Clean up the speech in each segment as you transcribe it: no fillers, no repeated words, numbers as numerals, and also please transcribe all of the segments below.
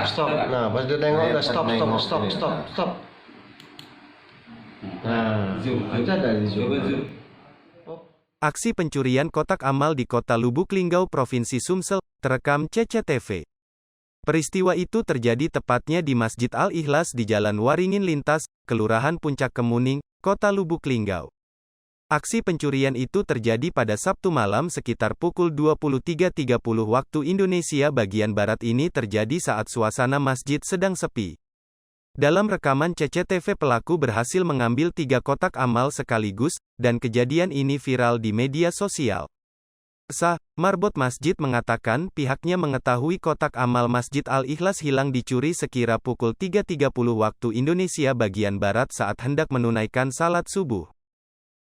stop. Nah, pas dia nengok udah stop. Nah, aja dari zoom. Aksi pencurian kotak amal di Kota Lubuk Linggau, Provinsi Sumsel, terekam CCTV. Peristiwa itu terjadi tepatnya di Masjid Al-Ikhlas di Jalan Waringin Lintas, Kelurahan Puncak Kemuning, Kota Lubuk Linggau. Aksi pencurian itu terjadi pada Sabtu malam sekitar pukul 23.30 waktu Indonesia bagian Barat. Ini terjadi saat suasana masjid sedang sepi. Dalam rekaman CCTV, pelaku berhasil mengambil 3 kotak amal sekaligus, dan kejadian ini viral di media sosial. Marbot Masjid mengatakan pihaknya mengetahui kotak amal Masjid Al-Ikhlas hilang dicuri sekira pukul 3.30 waktu Indonesia bagian Barat saat hendak menunaikan salat subuh.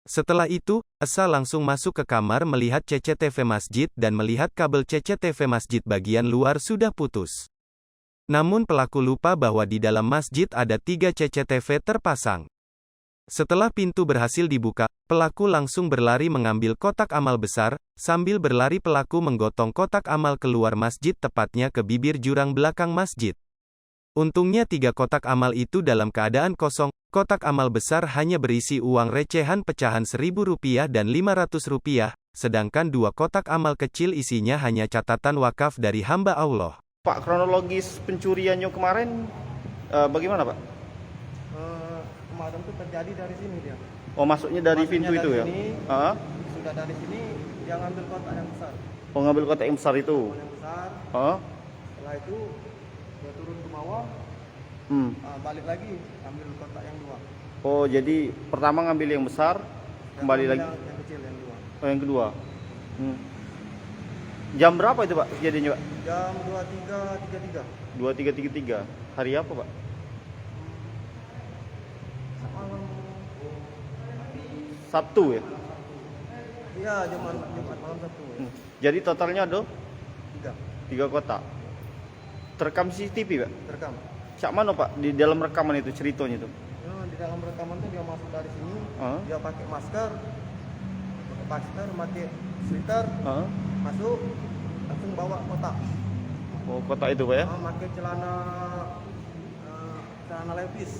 Setelah itu, Esa langsung masuk ke kamar melihat CCTV masjid dan melihat kabel CCTV masjid bagian luar sudah putus. Namun pelaku lupa bahwa di dalam masjid ada 3 CCTV terpasang. Setelah pintu berhasil dibuka, pelaku langsung berlari mengambil kotak amal besar. Sambil berlari pelaku menggotong kotak amal keluar masjid, tepatnya ke bibir jurang belakang masjid. Untungnya 3 kotak amal itu dalam keadaan kosong. Kotak amal besar hanya berisi uang recehan pecahan Rp1.000 dan Rp500, sedangkan 2 kotak amal kecil isinya hanya catatan wakaf dari hamba Allah. Pak, kronologis pencuriannya kemarin bagaimana, Pak? Kemarin tuh terjadi dari sini dia. Oh, masuknya dari pintu itu ya? Sudah dari sini dia ngambil kotak yang besar. Oh, ngambil kotak yang besar itu? Yang besar. Setelah itu dia turun ke bawah, balik lagi ambil kotak yang 2. Oh, jadi pertama ngambil yang besar, kembali lagi? Yang kecil, yang 2. Oh, yang kedua. Jam berapa itu, Pak, kejadiannya, Pak? Jam 23.33. 23.33. Hari apa, Pak? Malam. Sabtu ya? Iya, Jumat malam Sabtu. Jadi totalnya ada 3 3 kotak. Terekam CCTV, Pak? terekam. Cak mana, Pak, di dalam rekaman itu ceritanya itu? Nah, di dalam rekaman tuh dia masuk dari sini, dia pakai masker, pakai sweater, masuk, langsung bawa kotak. Oh, kotak itu, Pak ya? Pakai celana levis.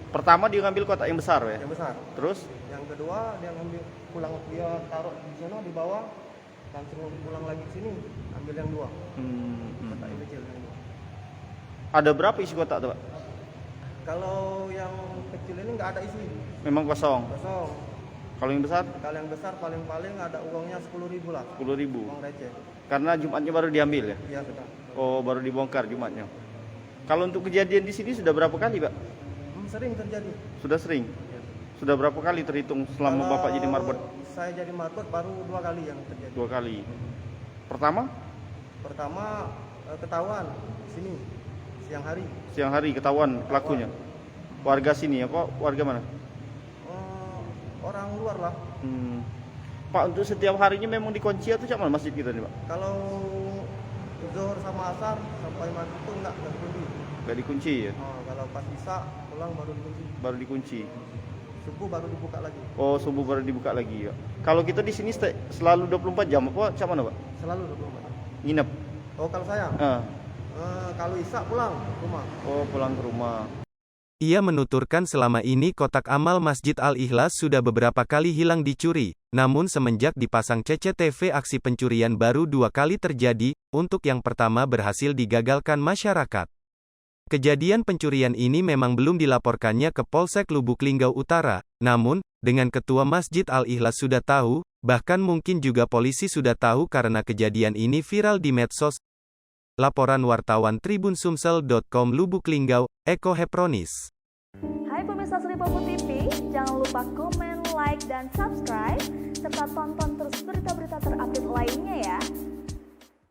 Pertama dia ngambil kotak yang besar, Pak ya? Yang besar. Terus? Yang kedua dia ngambil pulang, dia taruh di sana di bawah, langsung pulang lagi ke sini, ambil yang 2. Kotak yang kecil yang 2. Ada berapa isi kotak tuh, Pak? Kalau yang kecil ini nggak ada isi. Memang kosong. Kosong. Kalau yang besar? Kalau yang besar paling ada uangnya 10.000 lah. 10.000. Uang receh. Karena Jumatnya baru diambil ya? Iya, sudah. Oh, baru dibongkar Jumatnya. Kalau untuk kejadian di sini sudah berapa kali, Pak? Sering terjadi. Sudah sering? Ya. Sudah berapa kali terhitung selama Kalau Bapak jadi marbot? Saya jadi marbot baru 2 kali yang terjadi. 2 kali. Pertama ketahuan di sini siang hari ketahuan pelakunya. Warga sini apa warga mana? Orang luar lah. Pak, untuk setiap harinya memang dikunci atau cak mana masjid kita nih, Pak? Kalau zuhur sama asar sampai maghrib itu enggak dikunci. Enggak dikunci ya? Kalau pas isya pulang baru dikunci. Baru dikunci. Subuh baru dibuka lagi. Oh, subuh baru dibuka lagi ya. Kalau kita di sini selalu 24 jam apa cak mana, Pak? Selalu 24 jam. Nginep. Oh, kalau saya? Kalau isya pulang ke rumah. Oh, pulang ke rumah. Ia menuturkan selama ini kotak amal Masjid Al-Ikhlas sudah beberapa kali hilang dicuri, namun semenjak dipasang CCTV aksi pencurian baru 2 kali terjadi, untuk yang pertama berhasil digagalkan masyarakat. Kejadian pencurian ini memang belum dilaporkannya ke Polsek Lubuk Linggau Utara, namun, dengan Ketua Masjid Al-Ikhlas sudah tahu, bahkan mungkin juga polisi sudah tahu karena kejadian ini viral di medsos. Laporan wartawan tribunsumsel.com Lubuk Linggau, Eko Hepronis. Hai pemirsa Sripopo TV, jangan lupa komen, like, dan subscribe, serta tonton terus berita-berita terupdate lainnya ya.